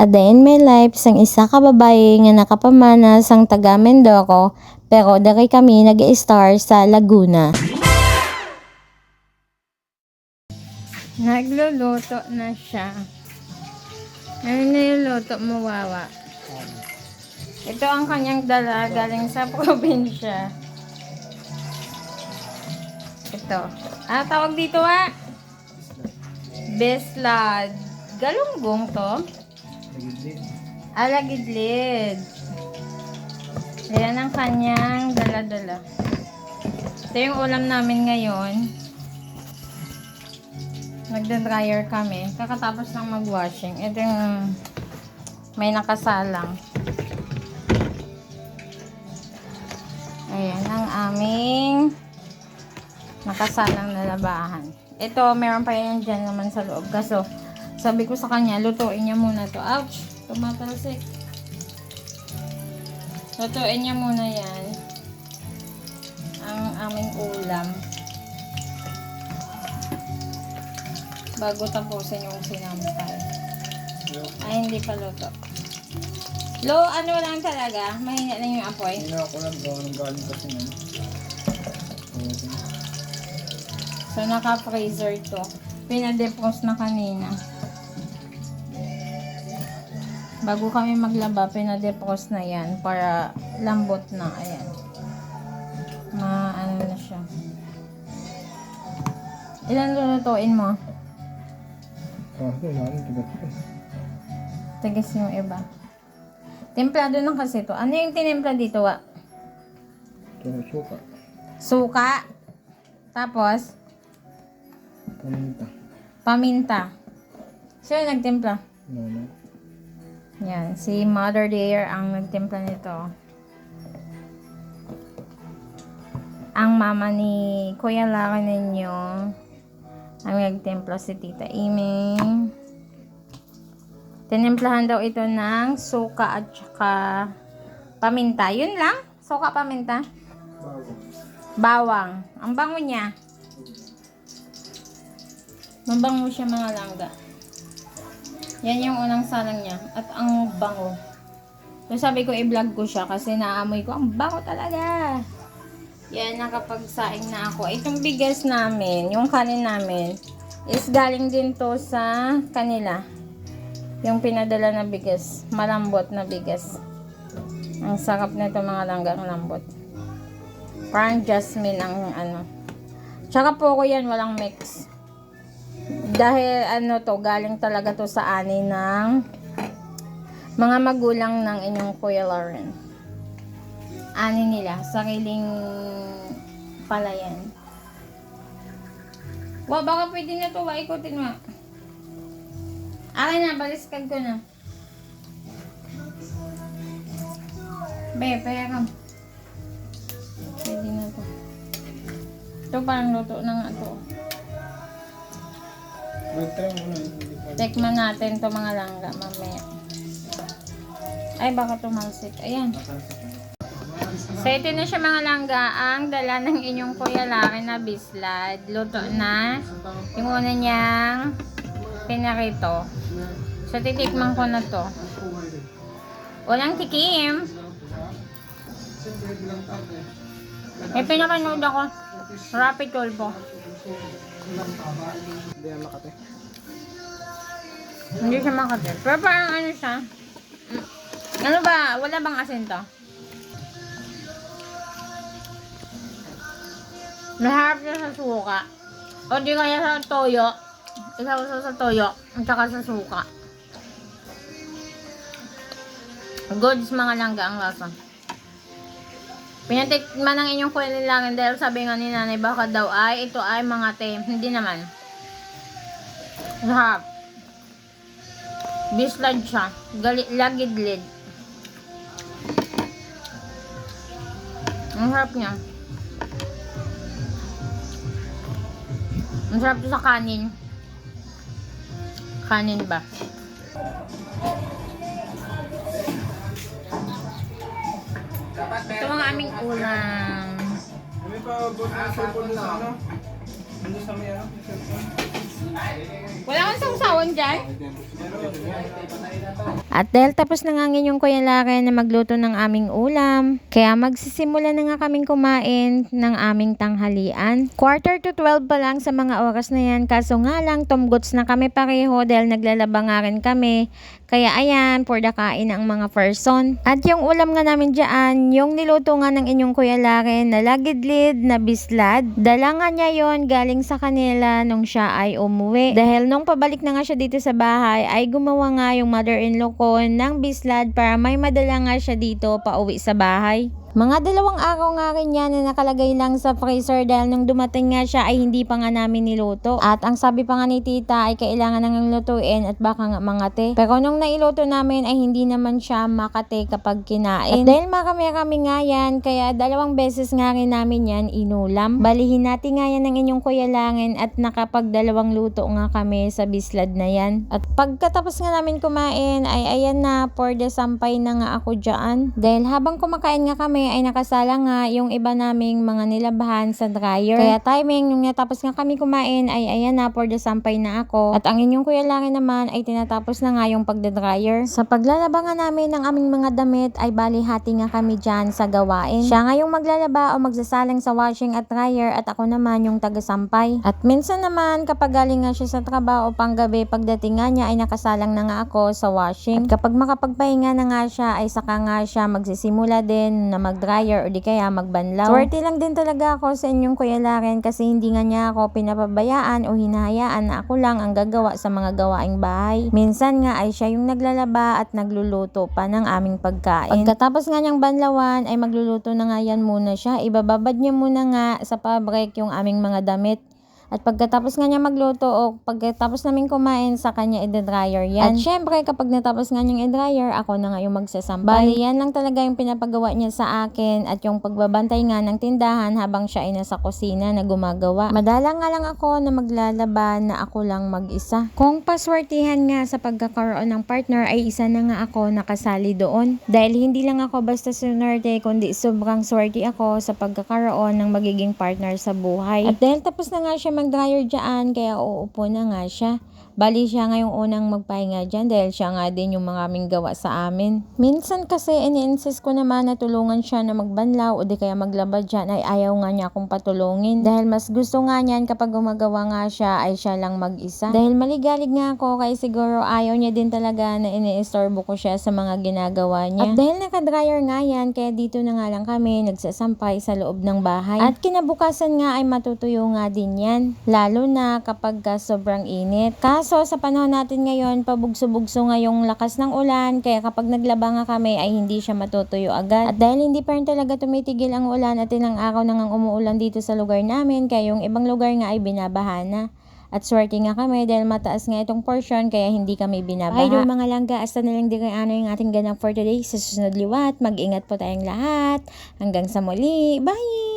A Day in My Life sang isa ka babae nga nakapamana sang taga Mindoro pero dari kami nag-star sa Laguna. Nagluluto na siya. Ano na yung luto mo, Wawa? Ito ang kanyang dala galing sa probinsya. Ito. Tawag dito Beslad. Galunggong to? Lagidlid. Ayan ang kanyang dala-dala. Ito yung ulam namin ngayon. Nagda-dryer kami. Kakatapos lang mag-washing. Ito yung may nakasalang. Ayan ang aming nakasalang na labahan. Ito, meron pa yan dyan naman sa loob. Kaso, sabi ko sa kanya, lutuin niya muna to. Ouch! Tumatalsik. Lutuin niya muna yan. Ang aming ulam. Bago tapusin yung sinampay. Ay, hindi pa luto. Ano lang talaga? Mahina lang yung apoy. Hindi ako lang gawa ng galing kasi nga. So, naka-freezer to. Pinadepose na kanina. Bago kami maglaba, pinadepose na yan para lambot na. Ayan. Ano na siya. Ilan lulutuin mo? Tigas yung iba. Templado na kasi to. Ano yung tinimpla dito, Suka. Suka. Tapos? Paminta. Paminta. Sino nagtimpla? No. Yan. Si Mother Dear ang nagtimpla nito. Ang mama ni Kuya Laki ninyo ang nagtimpla si Tita Iming. Tinimplahan daw ito ng suka at saka paminta. Yun lang? Suka, paminta? Bawang. Ang bango niya. Mabango siya mga langga. Yan yung unang salang niya. At ang bango. So sabi ko i-vlog ko siya kasi naamoy ko. Ang bango talaga. Yan, nakapagsaing na ako. Itong bigas namin, yung kanin namin, is galing din to sa kanila. Yung pinadala na bigas. Malambot na bigas. Ang sarap nito mga langgang lambot. Parang jasmine ang ano. Tsaka poko yan, walang mix. Dahil galing talaga to sa ani ng mga magulang ng inyong Kuya Lauren. Ani nila, sariling palayan. Baka pwede na to, ikutin mo. Akin na, baliskad ko na. Pera. Pwede na to. Ito parang luto na nga to. Tikman natin to mga langga mamaya. Ay, baka tumalsik. Ayan. So, ito na siya mga langga. Ang dala ng inyong Kuya Laki na bislad. Luto na. Yung una niyang pinarito. So, titikman ko na to. Walang tikim. May pinapanood ako. Rapid Tulpo. Hindi na makate. Hindi siya makate. Pero parang ano siya. Ano ba? Wala bang asin to? Naharap niya sa suka. O di kaya sa toyo. Isaw sa toyo. At saka sa suka. Goods mga langga ang lasa. Pinatikman ng inyong Kuya Langin dahil sabi nga ni nanay baka daw ito ay mga hindi naman. Sarap. Bislad siya. Lagidlid. Ang sarap niya. Ang sarap to sa kanin. Kanin ba? Ito mga aming ulam. May pa bot na sa ano? Ano sa may Wala kang sawsawan dyan? At dahil tapos na nga yung Kuya Laren na magluto ng aming ulam, kaya magsisimula na nga kaming kumain ng aming tanghalian. 11:45 pa lang sa mga oras na yan, kaso nga lang tumgots na kami pareho dahil naglalaba nga rin kami. Kaya ayan, for the kain ang mga person. At yung ulam nga namin dyan, yung niluto nga ng inyong Kuya Laren na lagidlid na bislad. Dala nga niya yon galing sa kanila nung siya ay umuwi. Dahil nung pabalik na nga siya dito sa bahay, ay gumawa nga yung mother-in-law ko ng bislad para may madala nga siya dito pauwi sa bahay. Mga 2 araw nga rin yan na nakalagay lang sa freezer dahil nung dumating nga siya ay hindi pa nga namin niluto. At ang sabi pa nga ni tita ay kailangan nang lutuin at baka nga mangate. Pero nung nailuto namin ay hindi naman siya makate kapag kinain. At dahil marami-rami nga yan, kaya 2 beses nga rin namin yan inulam. Balihin natin nga yan ng inyong Kuya Laren at nakapag 2 luto nga kami sa bislad na yan. At pagkatapos nga namin kumain ay ayan na, for the sampay na nga ako dyan. Dahil habang kumakain nga kami ay nakasala nga yung iba naming mga nilabahan sa dryer. Kaya timing, nung natapos nga kami kumain ay ayan na, for the sampay na ako. At ang inyong Kuya Laren naman ay tinatapos na nga yung pagda-dryer. Sa paglalaba nga namin ng aming mga damit ay balihati nga kami dyan sa gawain. Siya nga yung maglalaba o magsasalang sa washing at dryer at ako naman yung taga-sampay. At minsan naman kapag galing nga siya sa trabaho o panggabi, pagdating nga niya ay nakasalang na nga ako sa washing. At kapag makapagpahinga na nga siya ay saka nga siya magsisimula din na mag-dryer o di kaya magbanlaw. Swerte lang din talaga ako sa inyong Kuya Laren kasi hindi nga niya ako pinapabayaan o hinahayaan na ako lang ang gagawa sa mga gawaing bahay. Minsan nga ay siya yung naglalaba at nagluluto pa ng aming pagkain. Pagkatapos nga niyang banlawan ay magluluto na nga yan muna siya. Ibababad niya muna nga sa pabrek yung aming mga damit. At pagkatapos nga niya magluto o pagkatapos namin kumain, sa kanya i-dryer yan. At syempre, kapag natapos nga niyang i-dryer, ako na nga yung magsasampay. Bali, yan lang talaga yung pinapagawa niya sa akin at yung pagbabantay nga ng tindahan habang siya ay nasa kusina na gumagawa. Madalang nga lang ako na maglalaba na ako lang mag-isa. Kung paswertihan nga sa pagkakaroon ng partner ay isa na nga ako nakasali doon. Dahil hindi lang ako basta sunerte, kundi sobrang swerte ako sa pagkakaroon ng magiging partner sa buhay. At dahil tapos na nga siya mag-dryer dyan, kaya uupo na nga siya. Bali siya nga yung unang magpahinga dyan dahil siya nga din yung mga aming gawa sa amin. Minsan kasi ini-insist ko naman na tulungan siya na magbanlaw o di kaya maglaba dyan ay ayaw nga niya akong patulungin. Dahil mas gusto nga niyan kapag gumagawa nga siya ay siya lang mag-isa. Dahil maligalig nga ako kaya siguro ayaw niya din talaga na ini-istorbo ko siya sa mga ginagawa niya. At dahil naka-dryer nga yan, kaya dito na nga lang kami nagsasampay sa loob ng bahay. At kinabukasan nga ay matutuyo nga din yan. Lalo na kapag sobrang init. Kaso sa panahon natin ngayon, pabugso-bugso nga yung lakas ng ulan, kaya kapag naglaba nga kami ay hindi siya matutuyo agad. At dahil hindi pa rin talaga tumitigil ang ulan at ilang araw na ngang umuulan dito sa lugar namin, kaya yung ibang lugar nga ay binabaha na. At swerte nga kami dahil mataas nga itong portion kaya hindi kami binabaha. Ay mga langga, hasta na lang din ano yung ating ganap for today. Sa susunod liwat, mag-ingat po tayong lahat. Hanggang sa muli. Bye!